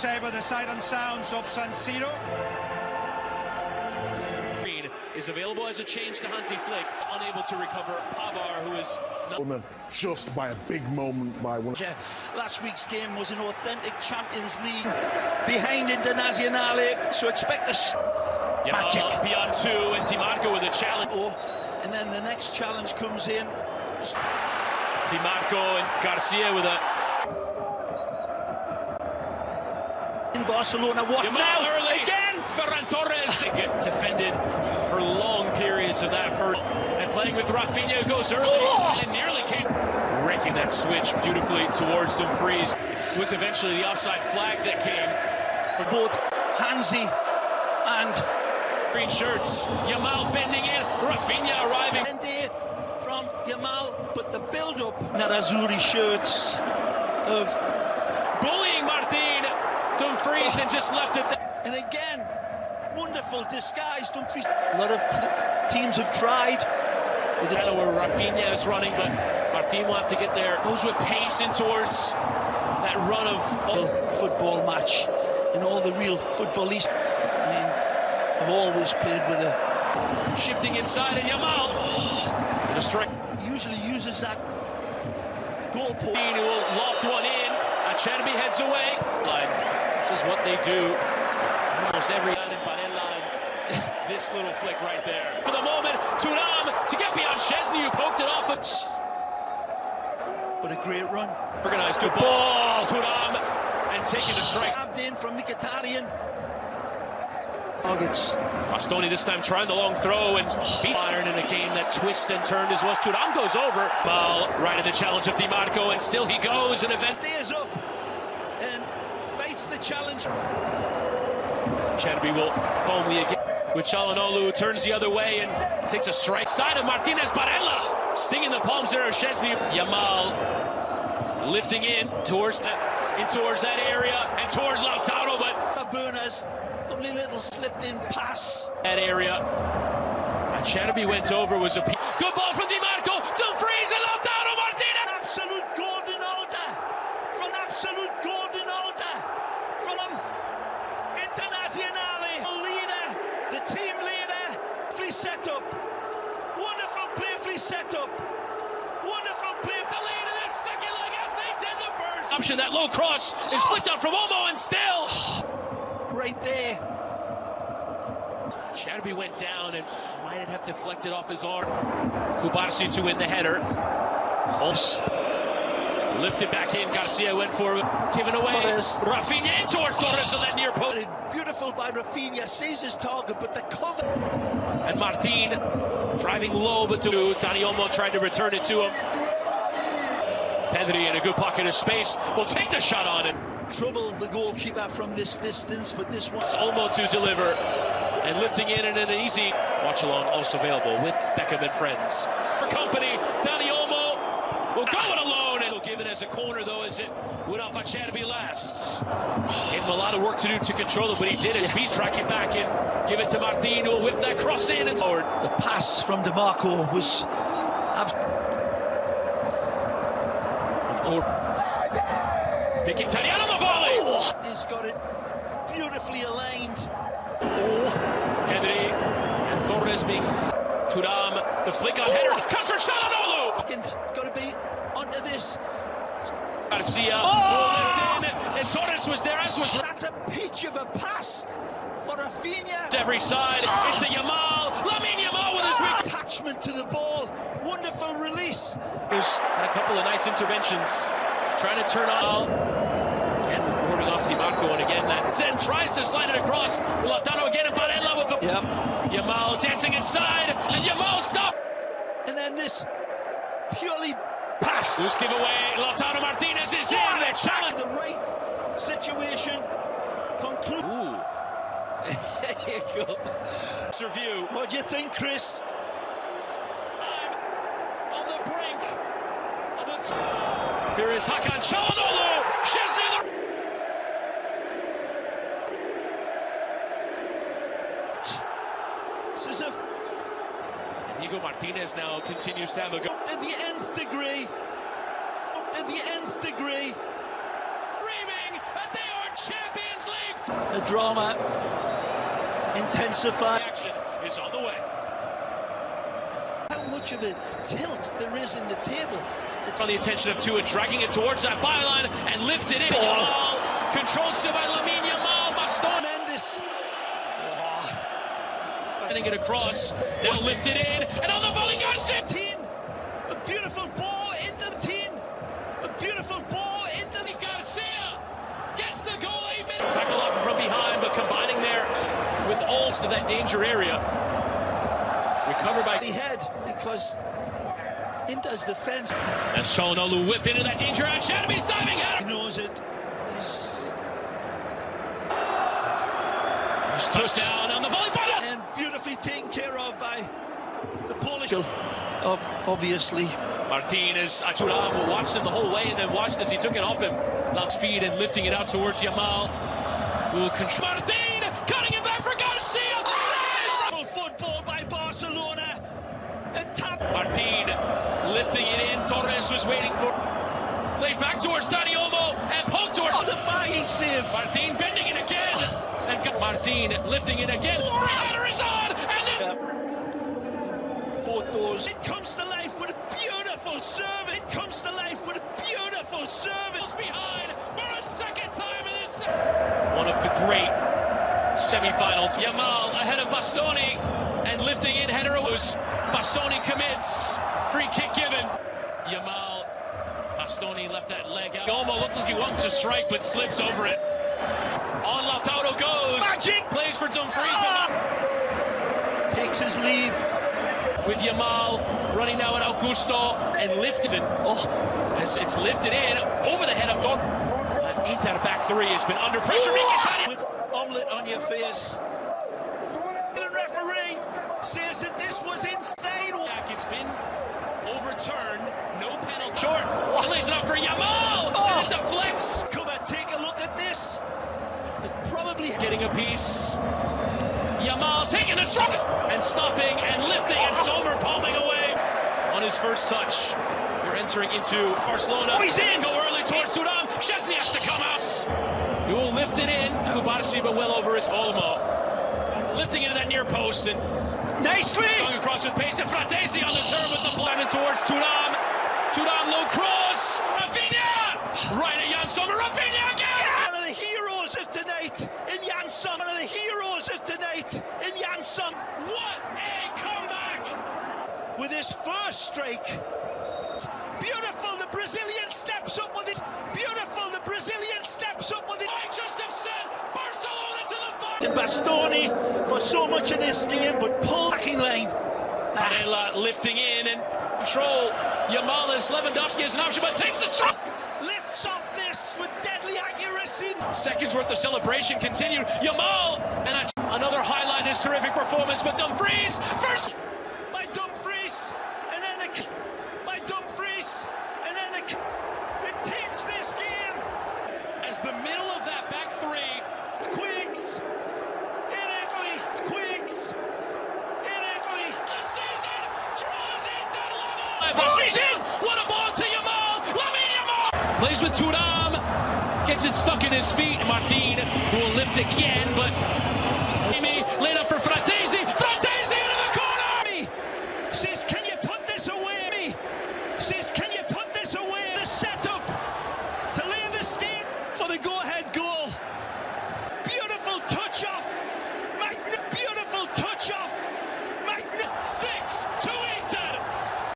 said with the siren sounds of San Siro. Is available as a change to Hansi Flick, unable to recover Pavar, who is just by a big moment by one. Last week's game was an authentic Champions League behind Internazionale, so expect a magic. Beyond two, and Di Marco with a challenge. And then the next challenge comes in. Di Marco and Garcia with a... In Barcelona, what now? Early. Again! Ferran Torres get defended for long periods of that first. And playing with Rafinha goes early and nearly came. Raking that switch beautifully towards Dumfries. It was eventually the offside flag that came for both Hansi and green shirts. Yamal bending in, Rafinha arriving. And from Yamal, but the build-up. Nerazzurri shirts of bullying Martin Dumfries and just left it there. And again, wonderful disguise. Dumfries. A lot of teams have tried. I know where Rafinha is running, but Martin will have to get there. Goes with pace in towards that run of football match. And all the real footballists, I mean, have always played with a shifting inside, and Yamal with a strike. Usually uses that goal post. Who will loft one in. Acerbi heads away. This is what they do. Almost every line in Barella, and this little flick right there. For the moment, Thuram to get beyond Szczesny, who poked it off. But a great run. Organized, good ball. Thuram and taking the strike. Tapped in from Mkhitaryan. Targets. Bastoni this time trying the long throw and Bayern in a game that twists and turned as well. Thuram goes over. Mal right in the challenge of Di Marco, and still he goes and eventually stays up and fights the challenge. Acerbi will calmly again with Çalhanoğlu, turns the other way and takes a strike. Side of Martinez, Barella stinging the palms there of Szczesny. Yamal lifting in towards that area and towards Lautaro, but Taberna's lovely little slipped in pass. That area. Acerbi went over, was a good ball from Di Marco, Dumfries and Lautaro Martinez. Absolute golden altar from absolute golden altar from Internazionale, leader, the team leader. Free setup, wonderful play, free setup, wonderful play. The lead in this second leg as they did the first. Option, that low cross is flicked out from Olmo and still right there. Acerbi went down and might have deflected off his arm. Kubarsi to win the header. Lifted back in, Garcia went for it, given away. Rafinha in towards Torres on that near post. Beautiful by Rafinha, sees his target, but the cover. And Martin driving low, but Dani Olmo tried to return it to him. Pedri in a good pocket of space will take the shot on it. Trouble the goalkeeper from this distance, but this one. Olmo to deliver and lifting in and an easy watch along also available with Beckham and friends. For company, Dani Olmo will go it alone and will give it as a corner though as it went off Acerbi lasts. Gave him a lot of work to do to control it, but he did his piece, track it back and give it to Martin, who will whip that cross in and forward. The pass from Di Marco was Mkhitaryan on the volley! He's got it beautifully aligned. Pedri and Torres being Thuram, the flick on header, comes for Çalhanoğlu! Got to be onto this. Garcia will lift in, and Torres was there as was. That's a pitch of a pass for Rafinha. Every side, it's the Yamal, Lamine Yamal with his weak attachment to the ball, wonderful release. He's had a couple of nice interventions, trying to turn on. Again, warding off Di Marco, and again that Zen tries to slide it across. Lautaro again, and Barella with the Yamal dancing inside, and Yamal stop. And then this purely pass. Loose giveaway. Lautaro Martinez is in. The challenge. The right situation. Conclude. Ooh. There you go. Review. What do you think, Chris? I'm on the brink of the. Here is Hakan Çalhanoğlu. Szczesny. This is a. Inigo Martinez now continues to have a go. To the nth degree. To the nth degree. Dreaming that they are champions. The drama intensified. Action is on the way. How much of a tilt there is in the table. It's on the attention of two and dragging it towards that byline and lifted in. Yamal controlled still by Lamine Yamal. Bastoni. Tremendous. Getting it across. Now lifted in. And on the volley goes it. A beautiful ball into the team. A beautiful ball into the Garcia gets the goal. Tackle off from behind, but combining there with all of that danger area. Recovered by the head because Inter's defense. As Çalhanoğlu whip into that danger area. Shadowby's diving at him. He knows it. He's touchdown on the volley ball. And beautifully taken care of by the Polish. Obviously. Martinez, Thuram watched him the whole way and then watched as he took it off him. Left feet and lifting it out towards Yamal. Will control. Martin cutting it back for Garcia. Football by Barcelona. Martin lifting it in. Torres was waiting for. Played back towards Dani Olmo and poked towards. Oh, defying save. Martin bending it again. And Martin lifting it again. Header is on. And then. Both those. It comes to life with a beautiful serve. It comes to life with a beautiful service. Behind for a second time in this. One of the great semi-finals. Yamal ahead of Bastoni and lifting in header. Bastoni commits. Free kick given. Yamal. Bastoni left that leg out. Olmo looked like he wants to strike but slips over it. On Lautaro goes. Magic. Plays for Dumfries. Takes his leave. With Yamal running now at Augusto and lifted it. As it's lifted in over the head of Dor. Inter back three has been under pressure. With omelette on your face. The referee says that this was insane. It's been overturned. No penalty. Short. Plays it up for Yamal. And it deflects. Cover, take a look at this. It's probably getting a piece. Yamal taking the strike and stopping and lifting and Sommer palming away on his first touch. You're entering into Barcelona. He's in. Go early towards Thuram. Szczesny has to come out. He will lift it in. Kubarsi, but well over his Olmo. Lifting into that near post and nicely going across with pace and Fratesi on the turn with the blind towards Thuram. Thuram low cross. Rafinha right at Jan Sommer. Rafinha again. One of the heroes of tonight in Jan Sommer. One of the heroes of tonight in Jan Sommer. What a comeback! With his first strike. Beautiful, the Brazilian steps up with it. Beautiful, the Brazilian steps up with it. I just have said Barcelona to the final. Bastoni for so much of this game, but pull backing line. Varela lifting in and control. Yamal is Lewandowski as an option, but takes the strike. Lifts off this with deadly accuracy. Seconds worth of celebration continued. Yamal and another highlight his terrific performance, but Dumfries first. By Dumfries, and then by Dumfries, and then it takes this game. As the middle of that back three. Quakes in Italy. Quakes in Italy. The season draws in that level. He's in. What a ball to Yamal. Lamine Yamal plays with Thuram. Gets it stuck in his feet. Martin who will lift again, but